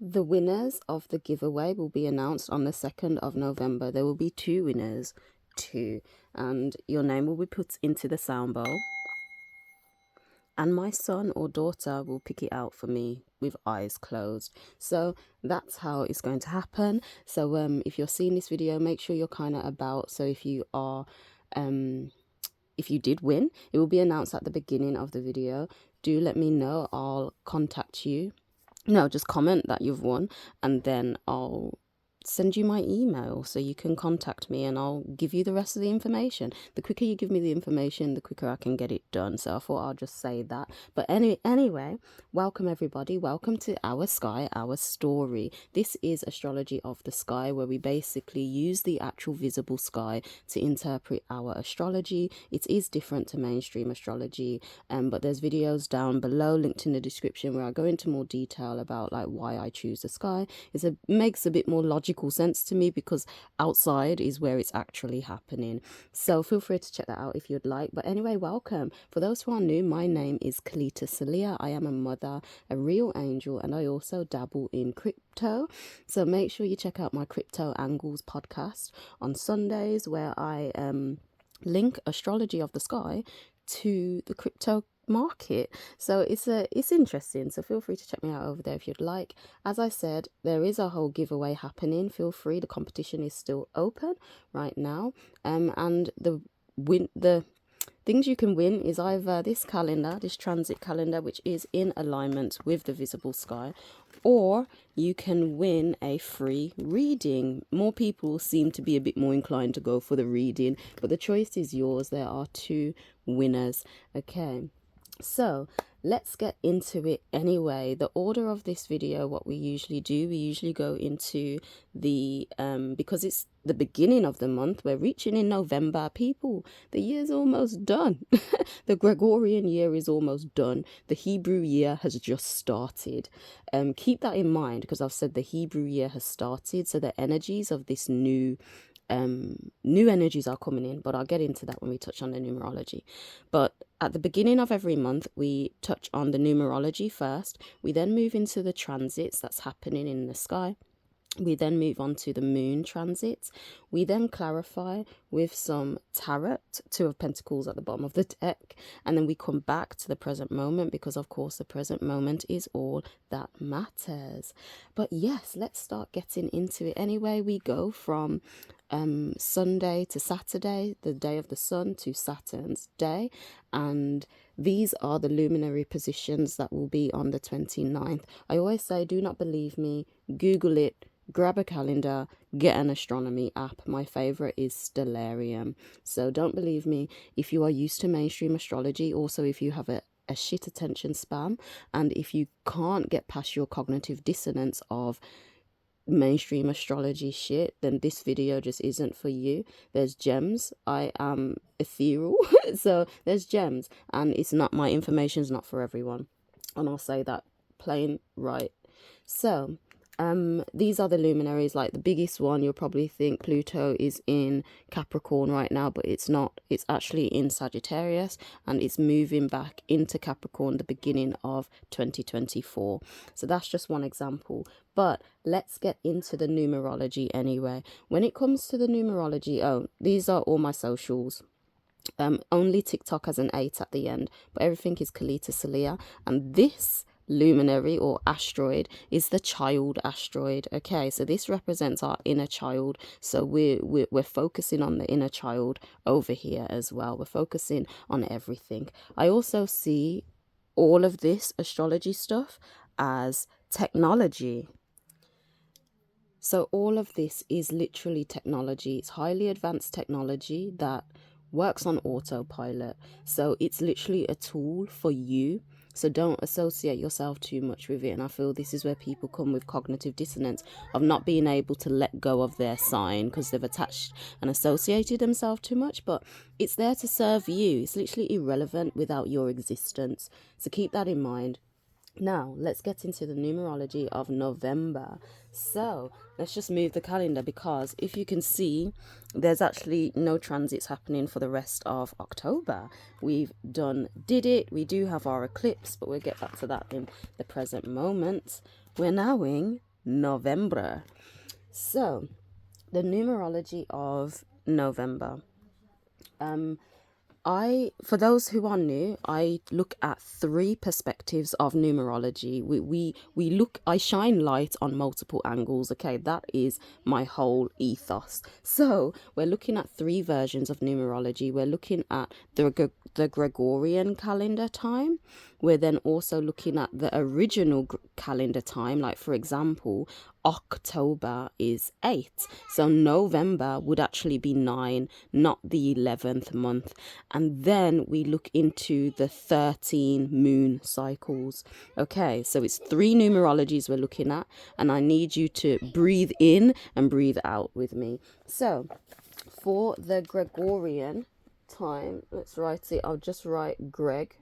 The winners of the giveaway will be announced on the 2nd of November. There will be 2 winners, 2, and your name will be put into the sound bowl. And my son or daughter will pick it out for me with eyes closed. So that's how it's going to happen. So if you're seeing this video, make sure you're kind of about. So if you are, if you did win, it will be announced at the beginning of the video. Do let me know. I'll contact you. No, just comment that you've won, and then I'll send you my email so you can contact me, and I'll give you the rest of the information. The quicker you give me the information, the quicker I can get it done. So I thought I'll just say that. But anyway, welcome everybody. Welcome to Our Sky, Our Story. This is Astrology of the Sky, where we basically use the actual visible sky to interpret our astrology. It is different to mainstream astrology, but there's videos down below linked in the description where I go into more detail about like why I choose the sky. It makes a bit more logical sense to me because outside is where it's actually happening. So feel free to check that out if you'd like. But anyway, welcome. For those who are new, my name is Kelita Sahliah. I am a mother, a real angel, and I also dabble in crypto. So make sure you check out my Crypto Angles podcast on Sundays, where I link Astrology of the Sky to the crypto market. So it's interesting, so feel free to check me out over there if you'd like. As I said, there is a whole giveaway happening. Feel free, the competition is still open right now, and the things you can win is either this calendar, this transit calendar, which is in alignment with the visible sky, or you can win a free reading. More people seem to be a bit more inclined to go for the reading, but the choice is yours. There are 2 winners. Okay, so let's get into it anyway. The order of this video, what we usually do, we usually go into the because it's the beginning of the month, we're reaching in November, people, the year's almost done. The Gregorian year is almost done. The Hebrew year has just started. Keep that in mind, because I've said the Hebrew year has started, so the energies of this new energies are coming in, but I'll get into that when we touch on the numerology. But at the beginning of every month, we touch on the numerology first. We then move into the transits that's happening in the sky. We then move on to the moon transits. We then clarify with some tarot, 2 of Pentacles at the bottom of the deck. And then we come back to the present moment, because of course the present moment is all that matters. But yes, let's start getting into it. Anyway, we go from Sunday to Saturday, the day of the sun, to Saturn's day. And these are the luminary positions that will be on the 29th. I always say, do not believe me, Google it. Grab a calendar, get an astronomy app. My favorite is Stellarium. So don't believe me if you are used to mainstream astrology. Also, if you have a shit attention span, and if you can't get past your cognitive dissonance of mainstream astrology shit, then this video just isn't for you. There's gems. I am ethereal. So there's gems, and it's not, my information's not for everyone, and I'll say that plain right. So these are the luminaries. Like the biggest one, you'll probably think Pluto is in Capricorn right now, but it's not. It's actually in Sagittarius, and it's moving back into Capricorn the beginning of 2024. So that's just one example. But let's get into the numerology anyway. When it comes to the numerology, these are all my socials. Only TikTok has an 8 at the end, but everything is Kelita Sahliah, and this luminary or asteroid is the child asteroid. Okay, so this represents our inner child, so we're focusing on the inner child over here as well. We're focusing on everything. I also see all of this astrology stuff as technology. So all of this is literally technology. It's highly advanced technology that works on autopilot. So it's literally a tool for you. So don't associate yourself too much with it. And I feel this is where people come with cognitive dissonance of not being able to let go of their sign because they've attached and associated themselves too much. But it's there to serve you. It's literally irrelevant without your existence. So keep that in mind. Now, let's get into the numerology of November. So, let's just move the calendar, because if you can see, there's actually no transits happening for the rest of October. We do have our eclipse, but we'll get back to that in the present moment. we're now in November. So, the numerology of November. For those who are new, I look at 3 perspectives of numerology. I shine light on multiple angles. Okay, that is my whole ethos. So we're looking at 3 versions of numerology. We're looking at the Gregorian calendar time. We're then also looking at the original calendar time. Like, for example, October is 8, so November would actually be 9, not the 11th month. And then we look into the 13 moon cycles. Okay, so it's 3 numerologies we're looking at, and I need you to breathe in and breathe out with me. So for the Gregorian time, let's write it. I'll just write Greg.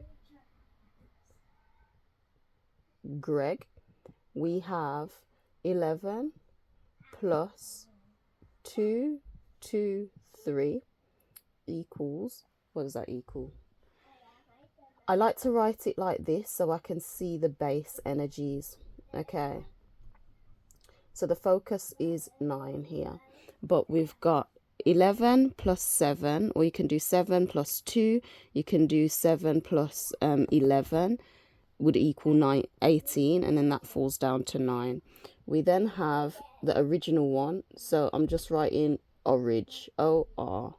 We have 11 plus 2, 2, 3 equals, what does that equal? I like to write it like this so I can see the base energies. Okay, so the focus is 9 here, but we've got 11 plus 7, or you can do 7 plus 2, you can do 7 plus 11 would equal 18, and then that falls down to 9. We then have the original one, so I'm just writing Orig, O-R-I-G.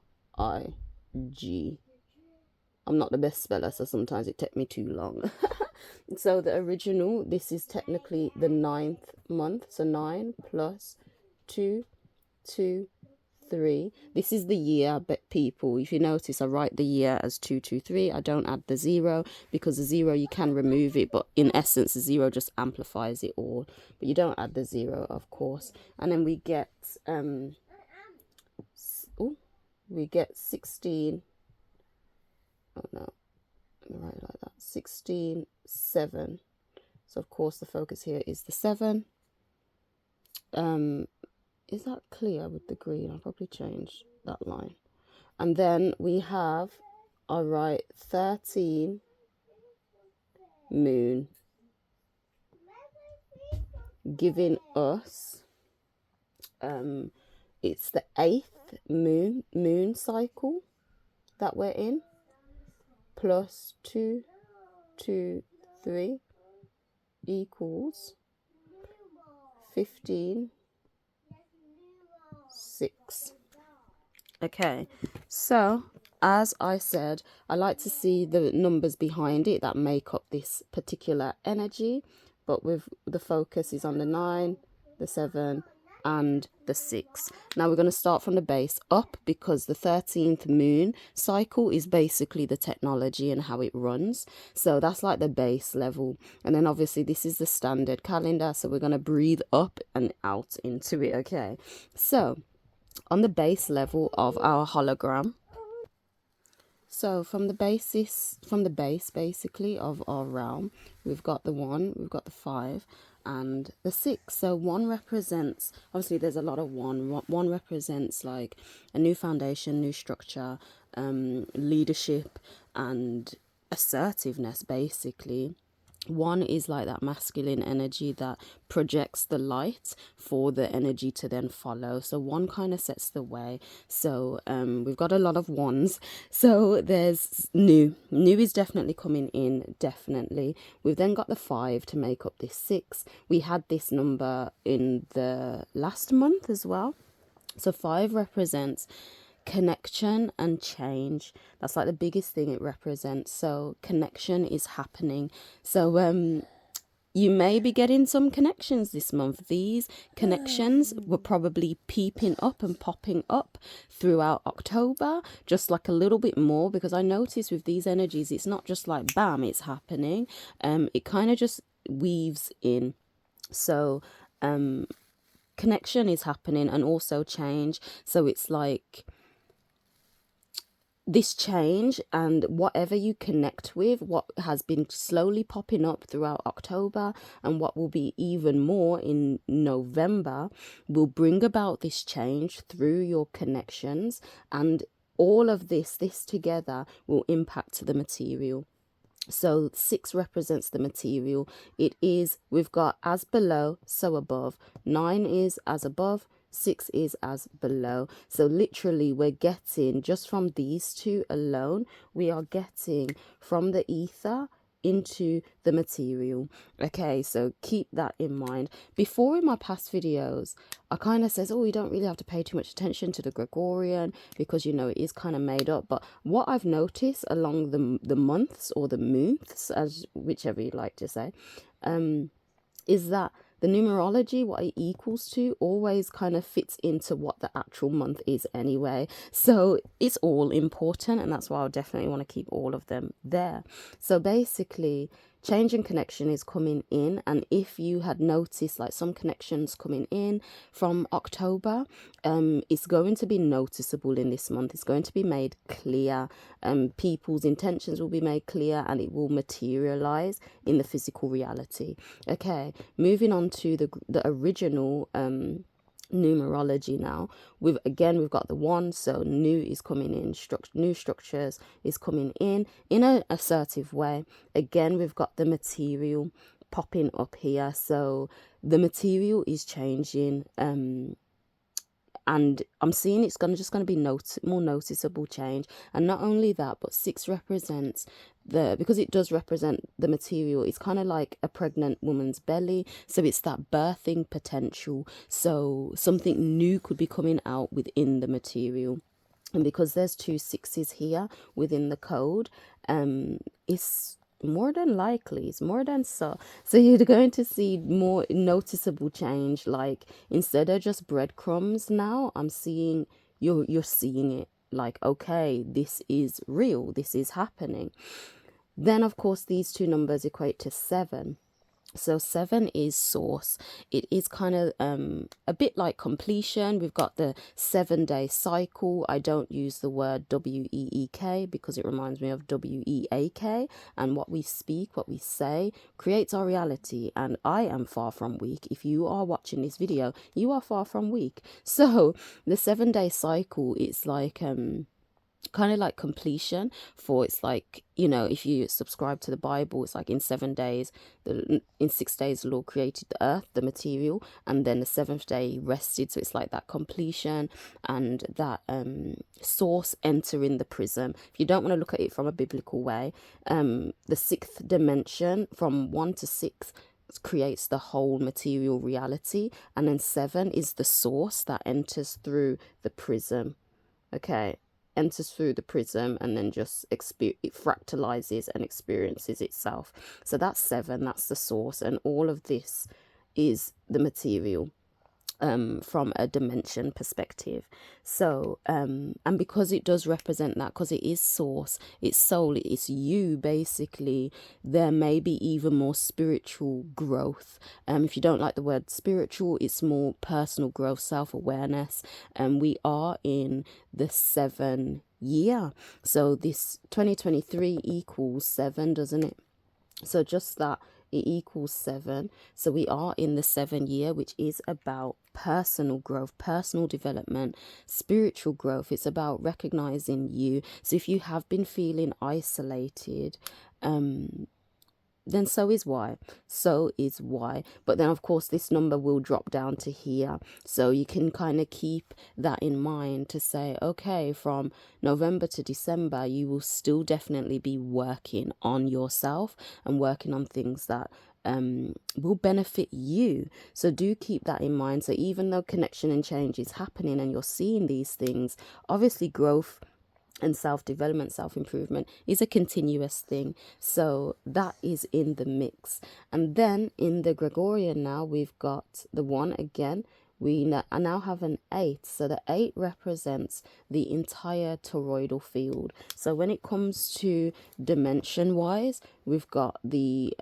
I'm not the best speller, so sometimes it takes me too long. So the original, this is technically the 9th month, so 9 plus 2, 2, 3. This is the year, but people, if you notice, I write the year as 223. I don't add the 0 because the 0 you can remove it, but in essence the 0 just amplifies it all. But you don't add the 0, of course. And then we get 16. Oh no, let me write it like that. 16, 7. So of course the focus here is the 7. Is that clear with the green? I'll probably change that line. And then we have, I write 13 moon, giving us, it's the 8th moon cycle that we're in, plus 2, 2, 3 equals 15, 6. Okay, so as I said, I like to see the numbers behind it that make up this particular energy, but with the focus is on the 9, the 7 and the 6. Now we're going to start from the base up, because the 13th moon cycle is basically the technology and how it runs. So that's like the base level, and then obviously this is the standard calendar, so we're going to breathe up and out into it. Okay, so on the base level of our hologram, so from the base basically of our realm, we've got the 1, we've got the 5 and the 6. So 1 represents, obviously there's a lot of 1. 1 represents like a new foundation, new structure, leadership and assertiveness basically. 1 is like that masculine energy that projects the light for the energy to then follow. So 1 kind of sets the way. So we've got a lot of 1s. So there's new is definitely coming in, definitely. We've then got the 5 to make up this 6. We had this number in the last month as well. So 5 represents connection and change. That's like the biggest thing it represents. So connection is happening. So you may be getting some connections this month. These connections were probably peeping up and popping up throughout October, just like a little bit more, because I notice with these energies it's not just like bam, it's happening. It kind of just weaves in. So connection is happening, and also change. So it's like this change, and whatever you connect with, what has been slowly popping up throughout October and what will be even more in November, will bring about this change through your connections, and all of this together will impact the material. So 6 represents the material. It is, we've got as below, so above. 9 is as above, 6 is as below. So literally we're getting, just from these two alone, we are getting from the ether into the material. Okay, so keep that in mind. Before, in my past videos, I kind of says, oh, you don't really have to pay too much attention to the Gregorian because, you know, it is kind of made up. But what I've noticed along the months, or the months, as whichever you like to say, is that the numerology, what it equals to, always kind of fits into what the actual month is anyway. So it's all important, and that's why I definitely want to keep all of them there. So basically, change and connection is coming in, and if you had noticed like some connections coming in from October, it's going to be noticeable in this month. It's going to be made clear. People's intentions will be made clear, and it will materialize in the physical reality. Okay, moving on to the original numerology now. We've got the 1, so new is coming in, new structures is coming in an assertive way. Again, we've got the material popping up here, so the material is changing, and I'm seeing it's just going to be more noticeable change. And not only that, but 6 represents because it does represent the material, it's kind of like a pregnant woman's belly, so it's that birthing potential. So something new could be coming out within the material, and because there's 2 6s here within the code, it's more than likely, it's more than so you're going to see more noticeable change. Like, instead of just breadcrumbs, now I'm seeing you're seeing it like, okay, this is real, this is happening. Then of course these 2 numbers equate to 7. So 7 is source. It is kind of a bit like completion. We've got the 7-day cycle. I don't use the word WEEK because it reminds me of WEAK, and what we speak, what we say creates our reality, and I am far from weak. If you are watching this video, you are far from weak. So the 7-day cycle, it's like kind of like completion. For, it's like, you know, if you subscribe to the Bible, it's like in 7 days, in 6 days the Lord created the earth, the material, and then the 7th day he rested. So it's like that completion and that source entering the prism. If you don't want to look at it from a biblical way, the 6th dimension, from 1 to 6, creates the whole material reality, and then 7 is the source that enters through the prism. Okay, enters through the prism and then just it fractalizes and experiences itself. So that's 7, that's the source, and all of this is the material from a dimension perspective. So and because it does represent that, because it is source, it's soul, it's you, basically, there may be even more spiritual growth. If you don't like the word spiritual, it's more personal growth, self-awareness, and we are in the 7 year. So this 2023 equals 7, doesn't it? So just that, it equals 7. So we are in the 7 year, which is about personal growth, personal development, spiritual growth. It's about recognizing you. So if you have been feeling isolated, then so is why. But then of course this number will drop down to here, so you can kind of keep that in mind to say, okay, from November to December you will still definitely be working on yourself and working on things that will benefit you. So do keep that in mind. So even though connection and change is happening and you're seeing these things, obviously growth and self-development, self-improvement is a continuous thing. So that is in the mix. And then in the Gregorian now, we've got the 1 again. We now have an 8. So the 8 represents the entire toroidal field. So when it comes to dimension wise, we've got the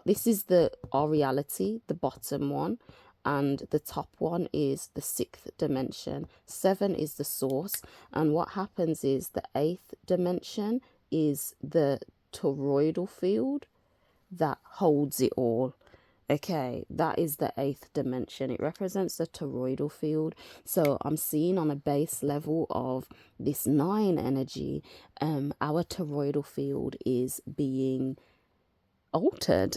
this is our reality, the bottom one, and the top one is the 6th dimension. 7 is the source, and what happens is the 8th dimension is the toroidal field that holds it all. Okay, that is the 8th dimension. It represents the toroidal field. So I'm seeing on a base level of this 9 energy, our toroidal field is being altered.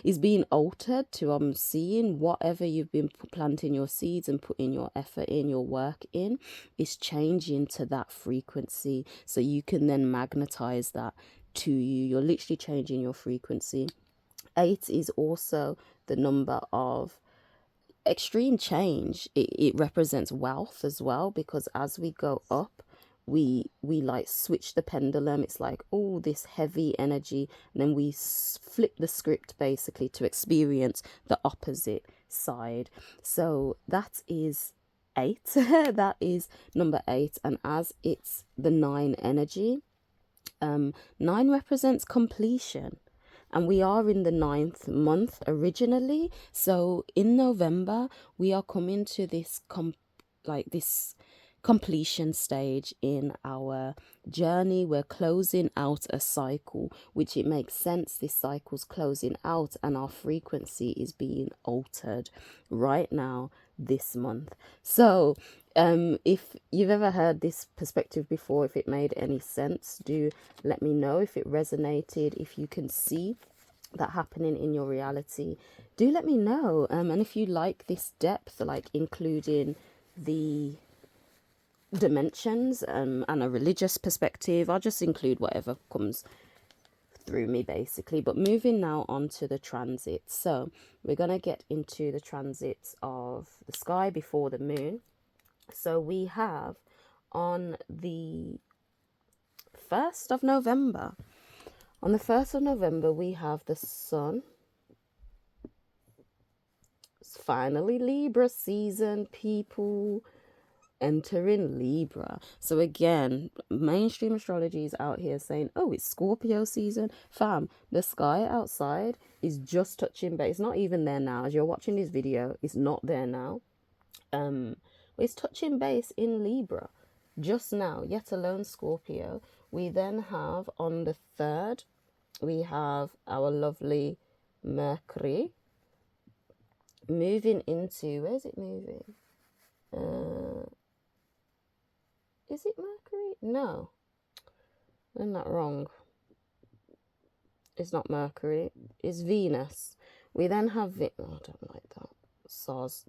Is being altered to, I'm seeing whatever you've been planting your seeds and putting your effort in, your work in, is changing to that frequency, so you can then magnetize that to you. You're literally changing your frequency. 8 is also the number of extreme change. It represents wealth as well, because as we go up, we like switch the pendulum. It's like, oh, this heavy energy, and then we flip the script basically to experience the opposite side. So that is 8. That is number 8. And as it's the 9 energy, 9 represents completion, and we are in the 9th month originally. So in November we are coming to this this completion stage in our journey. We're closing out a cycle, which it makes sense. This cycle's closing out and our frequency is being altered right now this month. So if you've ever heard this perspective before, if it made any sense, do let me know. If it resonated, if you can see that happening in your reality, do let me know. And if you like this depth, like including the dimensions and a religious perspective, I'll just include whatever comes through me basically. But moving now on to the transits. So we're going to get into the transits of the sky before the moon. So we have on the 1st of November, we have the sun. It's finally Libra season, people, entering Libra. So again, mainstream astrology is out here saying, oh, it's Scorpio season. Fam, the sky outside is just touching base. It's not even there now. As you're watching this video, it's not there now. It's touching base in Libra just now, yet alone Scorpio. We then have on the 3rd, we have our lovely Mercury moving into, where's it moving? Is it Mercury? No, I'm not wrong. It's not Mercury, it's Venus. We then have I don't like that. Soz.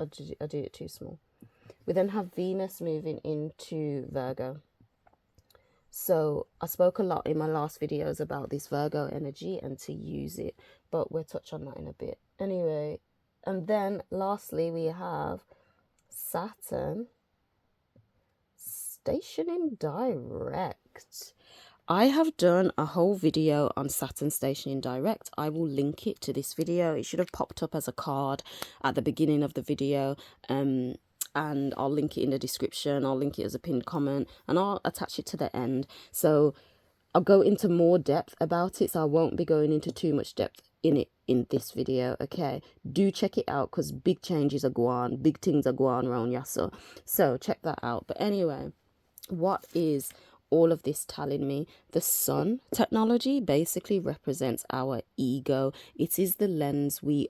I did it too small. We then have Venus moving into Virgo. So I spoke a lot in my last videos about this Virgo energy and to use it, but we'll touch on that in a bit. Anyway, and then lastly we have Saturn stationing direct. I have done a whole video on Saturn stationing direct. I will link it to this video. It should have popped up as a card at the beginning of the video. And I'll link it in the description. I'll link it as a pinned comment, and I'll attach it to the end. So I'll go into more depth about it. So I won't be going into too much depth in it in this video. Okay, do check it out, because big changes are going on, big things are going on around Yasso. So check that out. But anyway, what is all of this telling me? The sun technology basically represents our ego. It is the lens we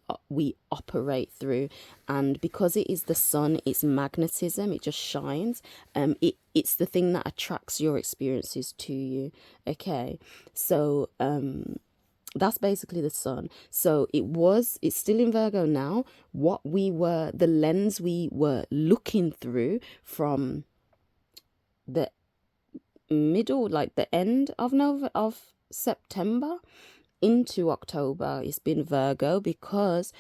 operate through, and because it is the sun, it's magnetism. It just shines. It's the thing that attracts your experiences to you. Okay, so that's basically the sun. So it's still in Virgo now. The lens we were looking through from the middle, like the end of September into October, it's been Virgo, because,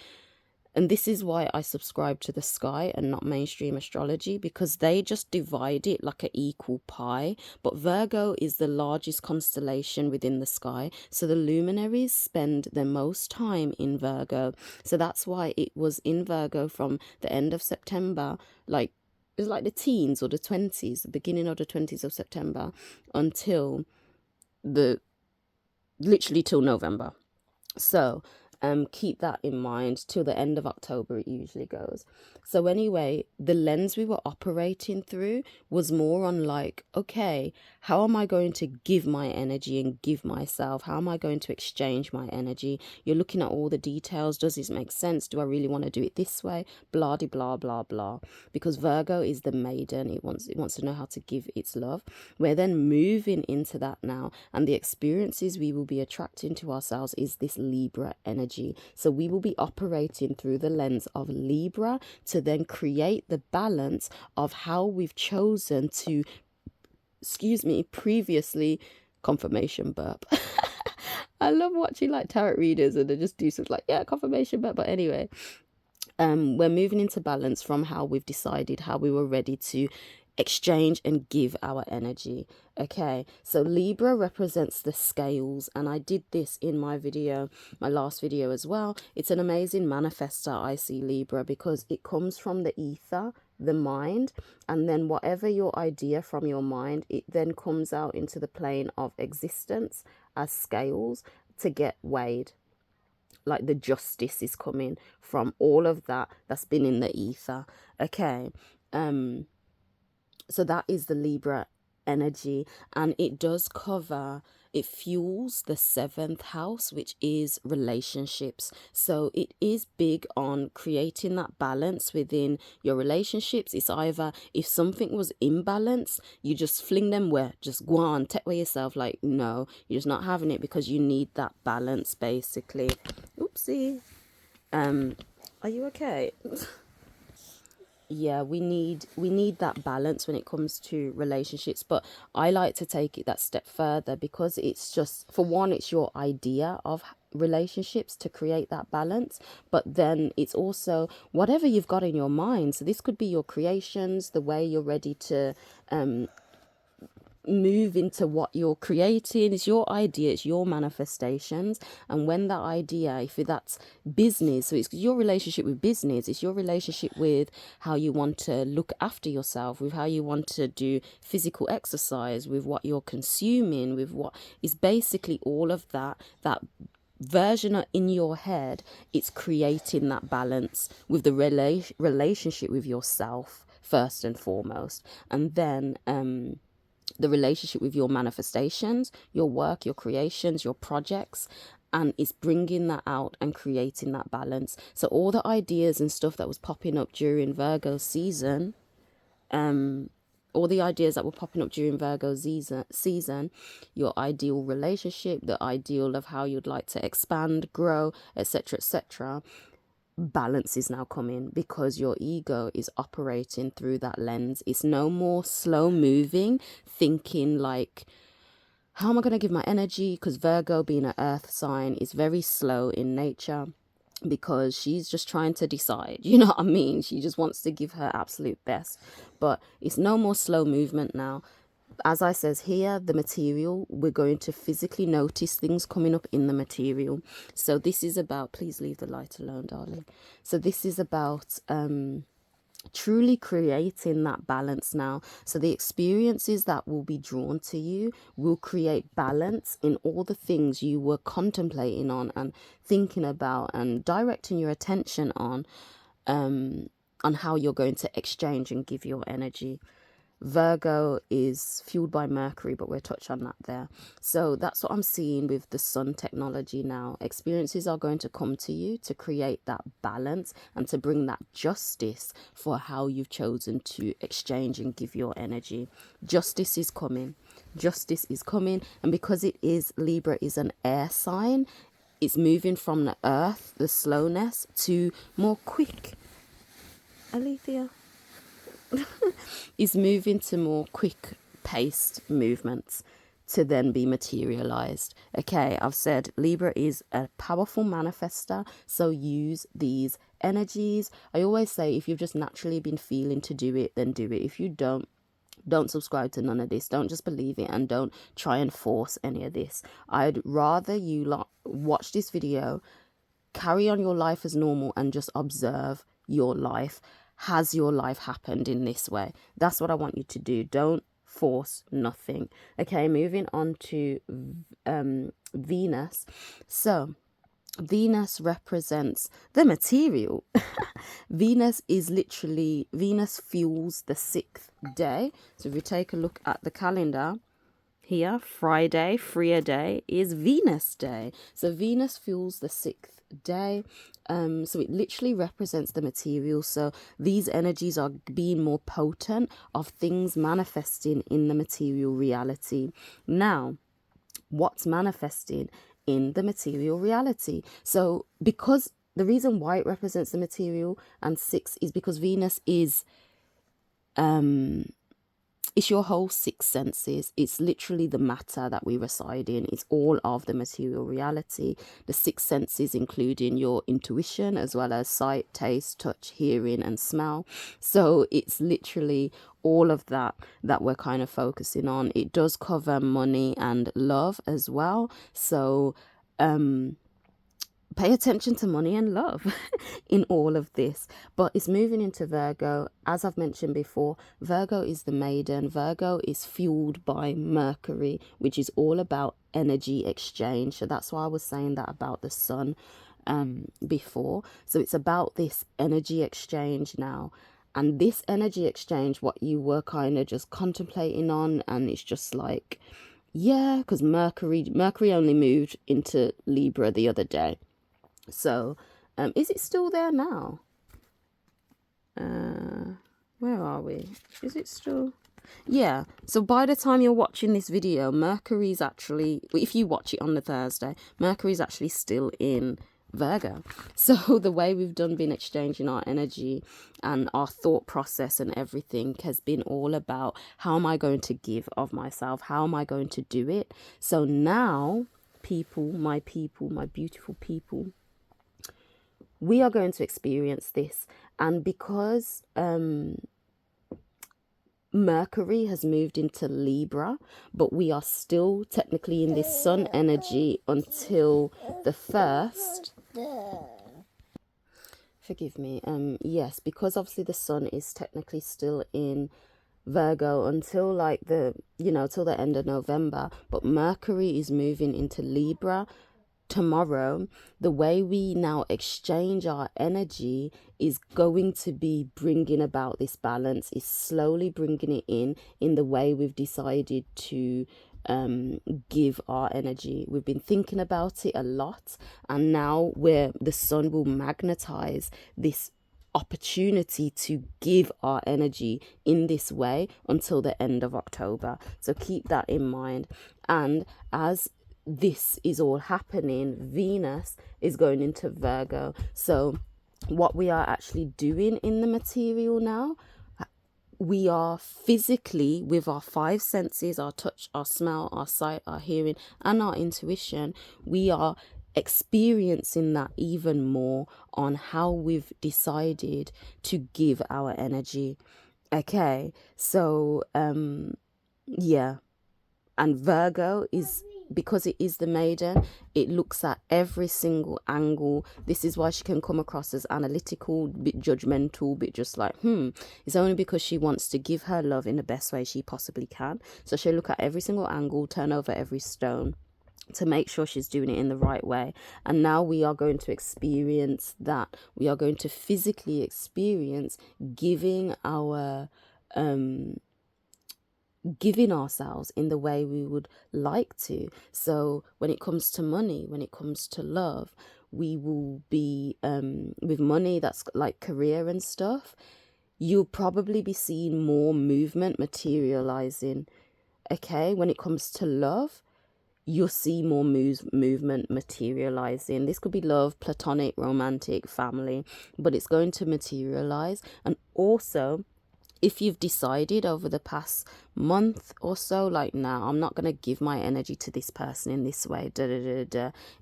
and this is why I subscribe to the sky and not mainstream astrology, because they just divide it like an equal pie. But Virgo is the largest constellation within the sky, so the luminaries spend the most time in Virgo. So that's why it was in Virgo from the end of September, like it was like the teens or the 20s, the beginning of the 20s of September, until literally till November. So keep that in mind. Till the end of October it usually goes. So anyway, the lens we were operating through was more on like, okay, how am I going to give my energy and give myself? How am I going to exchange my energy? You're looking at all the details. Does this make sense? Do I really want to do it this way? Blah, de, blah, blah, blah. Because Virgo is the maiden. It wants to know how to give its love. We're then moving into that now. And the experiences we will be attracting to ourselves is this Libra energy. So we will be operating through the lens of Libra to then create the balance of how we've chosen to, previously, confirmation burp. I love watching like tarot readers and they just do something like, yeah, confirmation burp. But anyway, we're moving into balance from how we've decided how we were ready to exchange and give our energy. Okay, so Libra represents the scales, and I did this in my last video as well. It's an amazing manifester. I see Libra because it comes from the ether, the mind, and then whatever your idea from your mind, it then comes out into the plane of existence as scales to get weighed. Like the justice is coming from all of that that's been in the ether. Okay, so that is the Libra energy, and it does cover, it fuels the 7th house, which is relationships. So it is big on creating that balance within your relationships. It's either if something was imbalance, you just fling them where, just go on, take away yourself, like, no, you're just not having it because you need that balance, basically. Oopsie. Are you okay? Yeah, we need that balance when it comes to relationships, but I like to take it that step further because it's just, for one, it's your idea of relationships to create that balance, but then it's also whatever you've got in your mind. So this could be your creations, the way you're ready to move into what you're creating. It's your idea, it's your manifestations. And when that idea, if that's business, so it's your relationship with business, it's your relationship with how you want to look after yourself, with how you want to do physical exercise, with what you're consuming, with what is basically all of that version in your head. It's creating that balance with the relationship with yourself first and foremost, and then the relationship with your manifestations, your work, your creations, your projects, and it's bringing that out and creating that balance. So all the ideas and stuff that was popping up during Virgo season, all the ideas that were popping up during Virgo season, your ideal relationship, the ideal of how you'd like to expand, grow, etc., etc., balance is now coming because your ego is operating through that lens. It's no more slow moving, thinking like, how am I going to give my energy? Because Virgo, being an earth sign, is very slow in nature because she's just trying to decide, you know what I mean? She just wants to give her absolute best, but it's no more slow movement now. As I says here, the material, we're going to physically notice things coming up in the material. So this is about, please leave the light alone, darling. So this is about truly creating that balance now. So the experiences that will be drawn to you will create balance in all the things you were contemplating on and thinking about and directing your attention on how you're going to exchange and give your energy. Virgo is fueled by Mercury, but we'll touch on that there. So that's what I'm seeing with the sun technology now. Experiences are going to come to you to create that balance and to bring that justice for how you've chosen to exchange and give your energy. Justice is coming. Justice is coming. And because it is, Libra is an air sign, it's moving from the earth, the slowness, to more quick. Alethea. Is moving to more quick paced movements to then be materialized. Okay, I've said Libra is a powerful manifester, so use these energies. I always say if you've just naturally been feeling to do it, then do it. If you don't subscribe to none of this. Don't just believe it and don't try and force any of this. I'd rather you watch this video, carry on your life as normal, and just observe your life. Has your life happened in this way? That's what I want you to do. Don't force nothing. Okay, moving on to Venus. So Venus represents the material. Venus fuels the 6th day. So if you take a look at the calendar, here, Friday, freer day, is Venus day. So Venus fuels the 6th day. So it literally represents the material. So these energies are being more potent of things manifesting in the material reality. Now, what's manifesting in the material reality? So because the reason why it represents the material and 6 is because Venus is it's your whole 6 senses. It's literally the matter that we reside in. It's all of the material reality. The 6 senses including your intuition as well as sight, taste, touch, hearing and smell. So it's literally all of that we're kind of focusing on. It does cover money and love as well. So pay attention to money and love in all of this. But it's moving into Virgo. As I've mentioned before, Virgo is the maiden. Virgo is fueled by Mercury, which is all about energy exchange. So that's why I was saying that about the sun before. So it's about this energy exchange now. And this energy exchange, what you were kind of just contemplating on, and it's just like, yeah, because Mercury only moved into Libra the other day. So, is it still there now? Where are we? Is it still? Yeah. So by the time you're watching this video, Mercury's actually, if you watch it on the Thursday, Mercury's actually still in Virgo. So the way we've been exchanging our energy and our thought process and everything has been all about how am I going to give of myself? How am I going to do it? So now, my beautiful people, we are going to experience this. And because Mercury has moved into Libra, but we are still technically in this sun energy until the 1st. Forgive me. Yes, because obviously the sun is technically still in Virgo until like till the end of November, but Mercury is moving into Libra tomorrow. The way we now exchange our energy is going to be bringing about this balance, is slowly bringing it in the way we've decided to give our energy. We've been thinking about it a lot, and now where the sun will magnetize this opportunity to give our energy in this way until the end of October. So keep that in mind. And as this is all happening, Venus is going into Virgo. So what we are actually doing in the material now, we are physically, with our 5 senses, our touch, our smell, our sight, our hearing and our intuition, we are experiencing that even more on how we've decided to give our energy. Okay, so yeah. And Virgo is, because it is the maiden, it looks at every single angle. This is why she can come across as analytical, bit judgmental, bit just like, It's only because she wants to give her love in the best way she possibly can. So she'll look at every single angle, turn over every stone to make sure she's doing it in the right way. And now we are going to experience that. We are going to physically experience giving ourselves in the way we would like to. So when it comes to money, when it comes to love, we will be with money, that's like career and stuff, you'll probably be seeing more movement materializing. Okay, when it comes to love, you'll see more movement materializing. This could be love, platonic, romantic, family, but it's going to materialize. And also, if you've decided over the past month or so, like, now I'm not going to give my energy to this person in this way,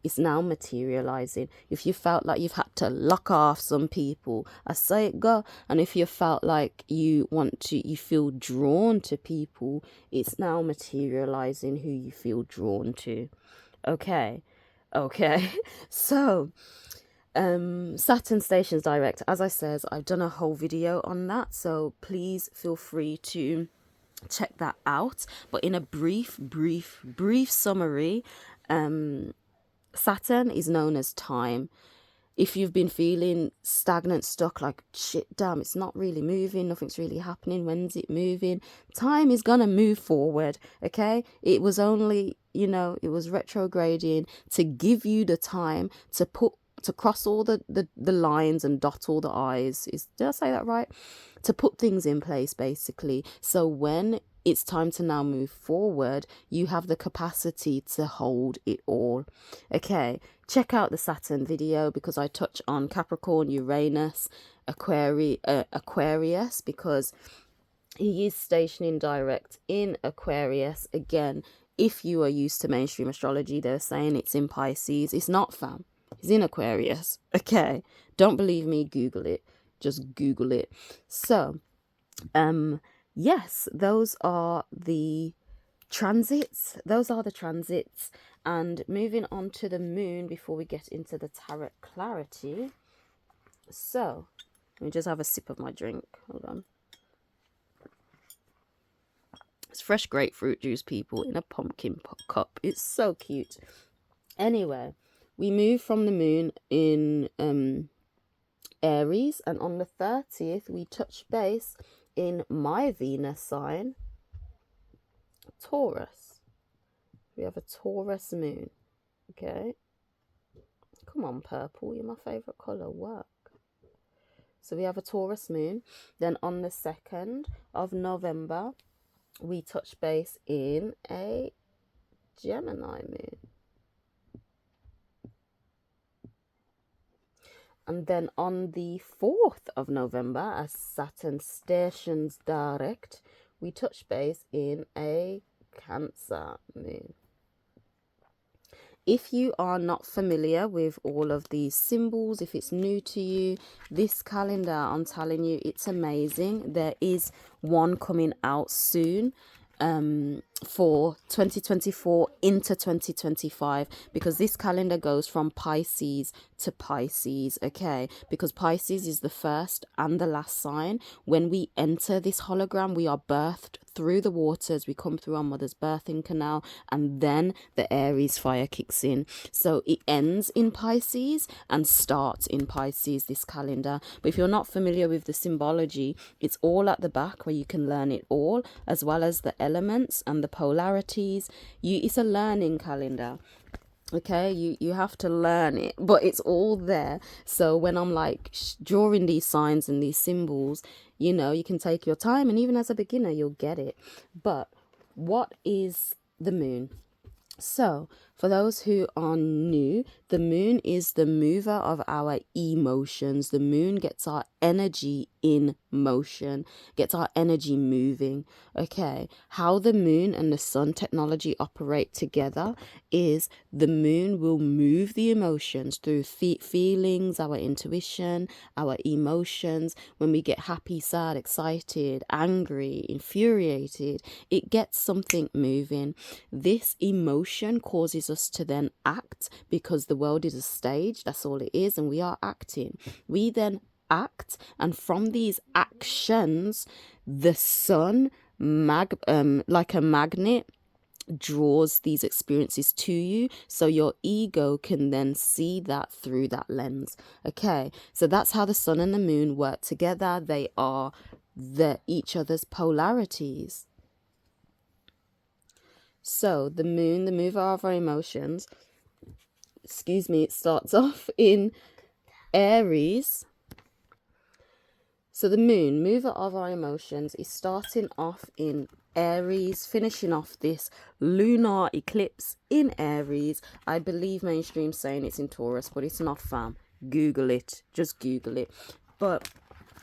it's now materializing. If you felt like you've had to lock off some people, I say it go. And if you felt like you feel drawn to people, it's now materializing who you feel drawn to. Okay. So Saturn Stations direct, as I said, I've done a whole video on that, so please feel free to check that out. But in a brief summary, Saturn is known as time. if you've been feeling stagnant, stuck, like, shit, damn, it's not really moving, nothing's really happening, when's it moving? Time is gonna move forward, okay? It was only, you know, it was retrograding to give you the time to cross all the lines and dot all the I's. Did I say that right? To put things in place, basically. So when it's time to now move forward, you have the capacity to hold it all. Okay, check out the Saturn video, because I touch on Capricorn, Uranus, Aquarius, because he is stationing direct in Aquarius. Again, if you are used to mainstream astrology, they're saying it's in Pisces. It's not, fam. He's in Aquarius. Okay, don't believe me, Google it. Just Google it. So yes, those are the transits. And moving on to the moon before we get into the tarot clarity. So let me just have a sip of my drink. Hold on. It's fresh grapefruit juice, people, in a pumpkin cup. It's so cute. Anyway, we move from the moon in Aries, and on the 30th we touch base in my Venus sign, Taurus. We have a Taurus moon. Okay, come on, purple, you're my favorite color. Work. So we have a Taurus moon. Then on the 2nd of November we touch base in a Gemini moon. And then on the 4th of November, as Saturn Stations direct, we touch base in a Cancer moon. If you are not familiar with all of these symbols, if it's new to you, this calendar, I'm telling you, it's amazing. There is one coming out soon for 2024 into 2025, because this calendar goes from Pisces to Pisces, okay? Because Pisces is the first and the last sign. When we enter this hologram, we are birthed through the waters, we come through our mother's birthing canal, and then the Aries fire kicks in. So it ends in Pisces and starts in Pisces, this calendar. But if you're not familiar with the symbology, it's all at the back where you can learn it all, as well as the elements and the polarities. It's a learning calendar. Okay, you have to learn it, but it's all there. So when I'm like drawing these signs and these symbols, you know, you can take your time, and even as a beginner you'll get it. But what is the moon? So for those who are new, the moon is the mover of our emotions. The moon gets our energy in motion, gets our energy moving. Okay, how the moon and the sun technology operate together is the moon will move the emotions through feelings, our intuition, our emotions. When we get happy, sad, excited, angry, infuriated, it gets something moving. This emotion causes us to then act, because the world is a stage, that's all it is, and we are acting. We then act, and from these actions the sun like a magnet draws these experiences to you, so your ego can then see that through that lens. Okay, so that's how the sun and the moon work together. They are each other's polarities. So the moon, the mover of our emotions, it starts off in Aries. So the moon, mover of our emotions, is starting off in Aries, finishing off this lunar eclipse in Aries. I believe mainstream saying it's in Taurus, but it's not, fam. Google it. Just Google it. But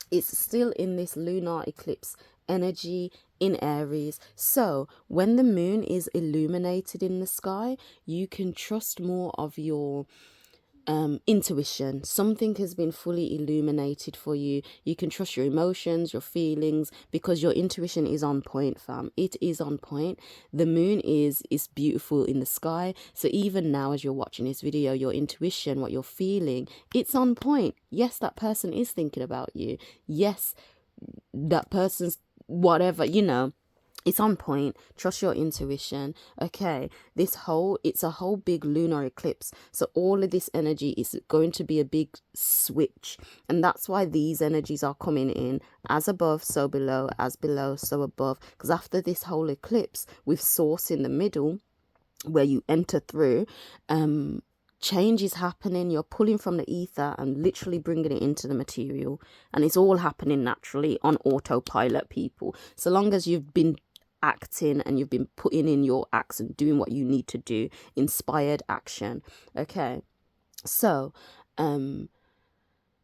it's still in this lunar eclipse energy in Aries. So when the moon is illuminated in the sky, you can trust more of your intuition. Something has been fully illuminated for you. You can trust your emotions, your feelings, because your intuition is on point, fam. It is on point. The moon is beautiful in the sky. So even now, as you're watching this video, your intuition, what you're feeling, it's on point. Yes, that person is thinking about you. Yes, that person's whatever, you know, It's on point. Trust your intuition. Okay, it's a whole big lunar eclipse. So all of this energy is going to be a big switch. And that's why these energies are coming in as above, so below, as below, so above. Because after this whole eclipse, with source in the middle, where you enter through, change is happening. You're pulling from the ether and literally bringing it into the material, and it's all happening naturally on autopilot, people. So long as you've been acting and you've been putting in your acts and doing what you need to do, inspired action. Okay, so the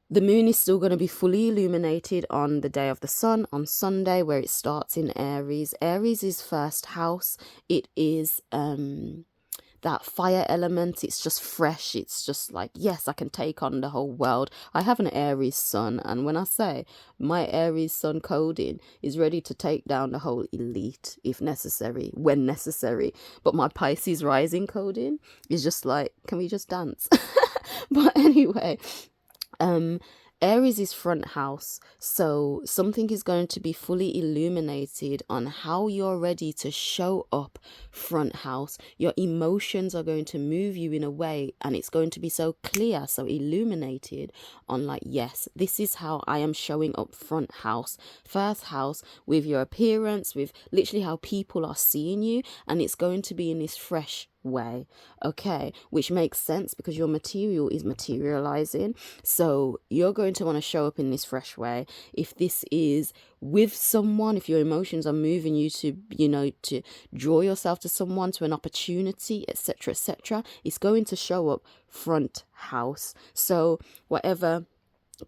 moon is still going to be fully illuminated on the day of the sun, on Sunday, where it starts in Aries. Aries is first house. It is that fire element. It's just fresh. It's just like, yes, I can take on the whole world. I have an Aries sun, and when I say my Aries sun coding is ready to take down the whole elite if necessary, when necessary, but my Pisces rising coding is just like, can we just dance? But anyway, Aries is front house, so something is going to be fully illuminated on how you're ready to show up front house. Your emotions are going to move you in a way, and it's going to be so clear, so illuminated on like, yes, this is how I am showing up front house, first house, with your appearance, with literally how people are seeing you, and it's going to be in this fresh way. Okay, which makes sense because your material is materializing, so you're going to want to show up in this fresh way. If this is with someone, if your emotions are moving you to, you know, to draw yourself to someone, to an opportunity, etc., etc., it's going to show up front house. So whatever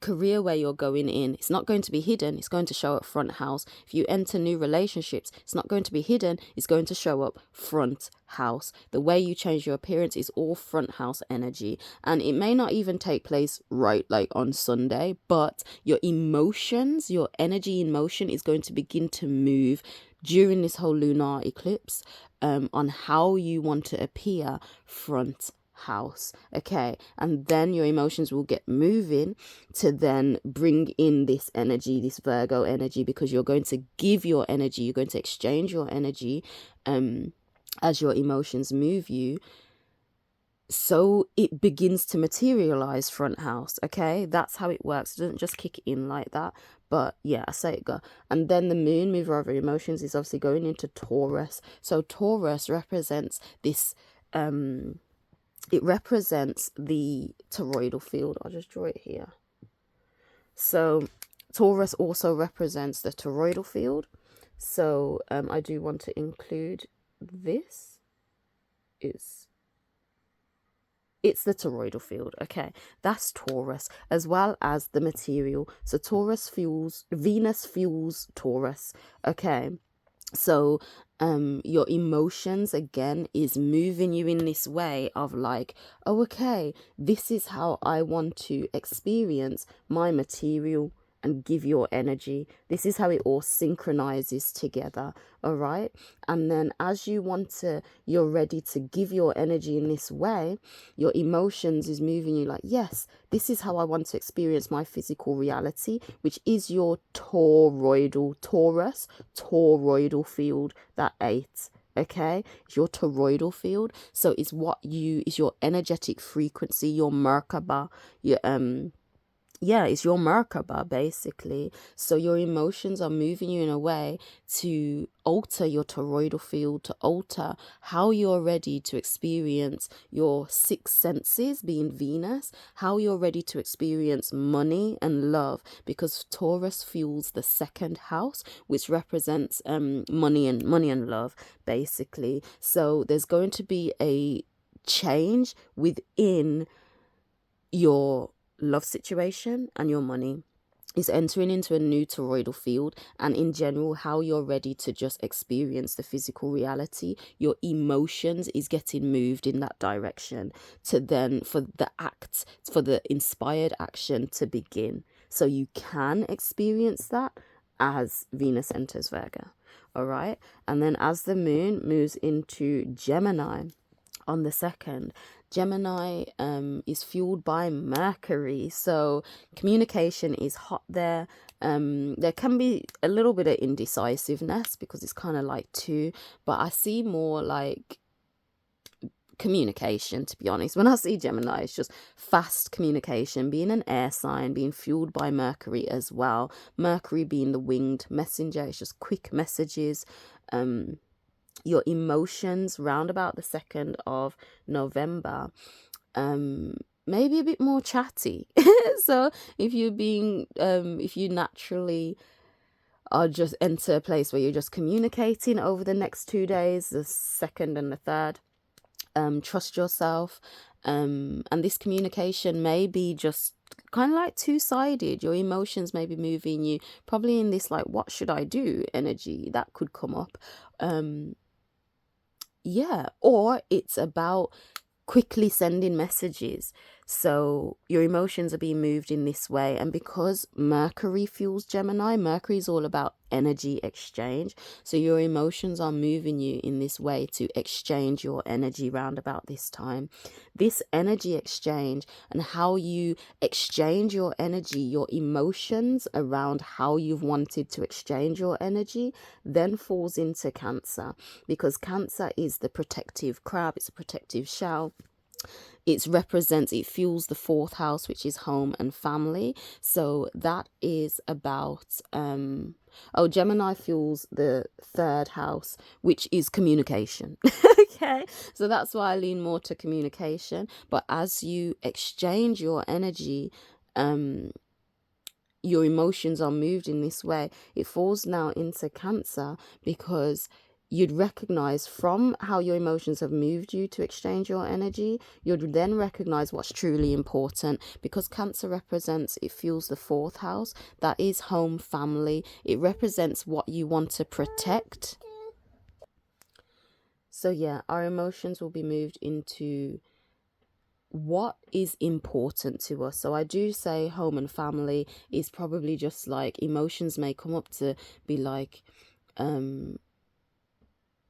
career where you're going in, it's not going to be hidden, it's going to show up front house. If you enter new relationships, it's not going to be hidden, it's going to show up front house. The way you change your appearance is all front house energy, and it may not even take place right like on Sunday, but your emotions, your energy in motion is going to begin to move during this whole lunar eclipse, on how you want to appear front house. Okay, and then your emotions will get moving to then bring in this energy, this Virgo energy, because you're going to give your energy, you're going to exchange your energy as your emotions move you, so it begins to materialize front house. Okay, that's how it works. It doesn't just kick in like that, but yeah, I say it go. And then the moon, mover of emotions, is obviously going into Taurus. So Taurus represents this it represents the toroidal field. I'll just draw it here. So Taurus also represents the toroidal field. So I do want to include this. It's the toroidal field. Okay, that's Taurus, as well as the material. So Venus fuels Taurus. Okay, so your emotions again is moving you in this way of like, oh, okay, this is how I want to experience my material and give your energy. This is how it all synchronizes together. All right, and then as you're ready to give your energy in this way, your emotions is moving you like, yes, this is how I want to experience my physical reality, which is your toroidal field, that 8. Okay, it's your toroidal field. So it's is your energetic frequency, your Merkaba, your it's your Merkaba basically. So your emotions are moving you in a way to alter your toroidal field, to alter how you're ready to experience your 6 senses, being Venus, how you're ready to experience money and love, because Taurus fuels the 2nd house, which represents money and love basically. So there's going to be a change within your love situation, and your money is entering into a new toroidal field, and in general how you're ready to just experience the physical reality. Your emotions is getting moved in that direction to then for the inspired action to begin, so you can experience that as Venus enters Virgo. All right, and then as the moon moves into Gemini, on the 2nd. Gemini is fueled by Mercury, so communication is hot there. There can be a little bit of indecisiveness because it's kind of like two, but I see more like communication, to be honest. When I see Gemini, it's just fast communication, being an air sign, being fueled by Mercury as well. Mercury being the winged messenger, it's just quick messages. Your emotions round about the 2nd of November, maybe a bit more chatty. So if you're being if you naturally are just enter a place where you're just communicating over the next 2 days, the 2nd and the 3rd, trust yourself, and this communication may be just kind of like two-sided. Your emotions may be moving you probably in this like, what should I do energy that could come up. Yeah, or it's about quickly sending messages. So your emotions are being moved in this way, and because Mercury fuels Gemini, Mercury is all about energy exchange, so your emotions are moving you in this way to exchange your energy round about this time. This energy exchange and how you exchange your energy, your emotions around how you've wanted to exchange your energy, then falls into Cancer, because Cancer is the protective crab, it's a protective shell. It fuels the 4th house, which is home and family. So that is about Gemini fuels the 3rd house, which is communication. Okay, so that's why I lean more to communication. But as you exchange your energy, your emotions are moved in this way. It falls now into Cancer because you'd recognize from how your emotions have moved you to exchange your energy. You'd then recognize what's truly important, because Cancer represents, it fuels the 4th house. That is home, family. It represents what you want to protect. So yeah, our emotions will be moved into what is important to us. So I do say home and family is probably just like, emotions may come up to be like,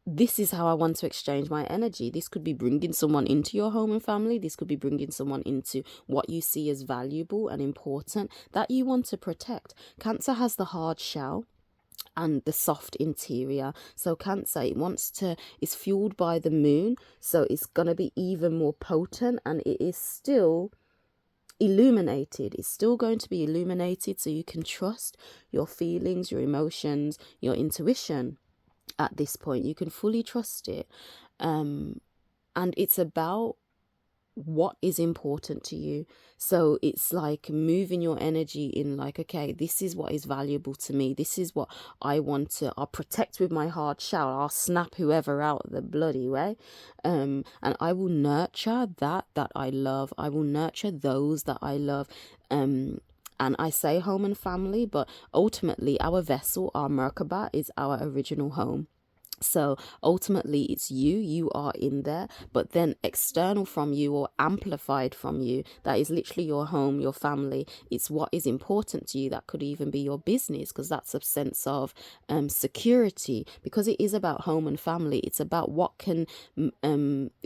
this is how I want to exchange my energy. This could be bringing someone into your home and family. This could be bringing someone into what you see as valuable and important that you want to protect. Cancer has the hard shell and the soft interior. So Cancer, it's fueled by the moon. So it's going to be even more potent, and it is still illuminated. It's still going to be illuminated, so you can trust your feelings, your emotions, your intuition. At this point, you can fully trust it, and it's about what is important to you. So it's like moving your energy in like, okay, this is what is valuable to me, this is what I want to, I'll protect with my hard shell, I'll snap whoever out the bloody way, and I will nurture that I love, I will nurture those that I love. And I say home and family, but ultimately our vessel, our Merkaba, is our original home. So ultimately it's you are in there, but then external from you or amplified from you, that is literally your home, your family. It's what is important to you. That could even be your business, because that's a sense of security, because it is about home and family. It's about what can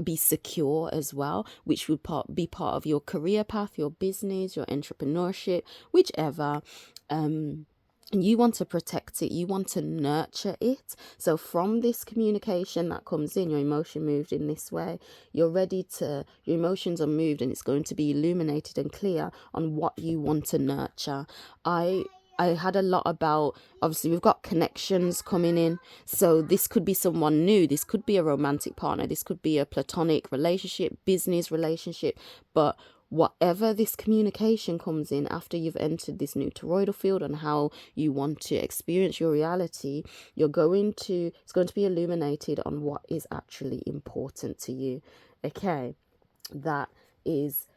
be secure as well, which would be part of your career path, your business, your entrepreneurship, whichever. And you want to protect it, you want to nurture it. So from this communication that comes in, your emotion moved in this way, your emotions are moved, and it's going to be illuminated and clear on what you want to nurture. I had a lot about, obviously we've got connections coming in, so this could be someone new, this could be a romantic partner, this could be a platonic relationship, business relationship, but whatever this communication comes in after you've entered this new toroidal field and how you want to experience your reality, it's going to be illuminated on what is actually important to you. Okay, that is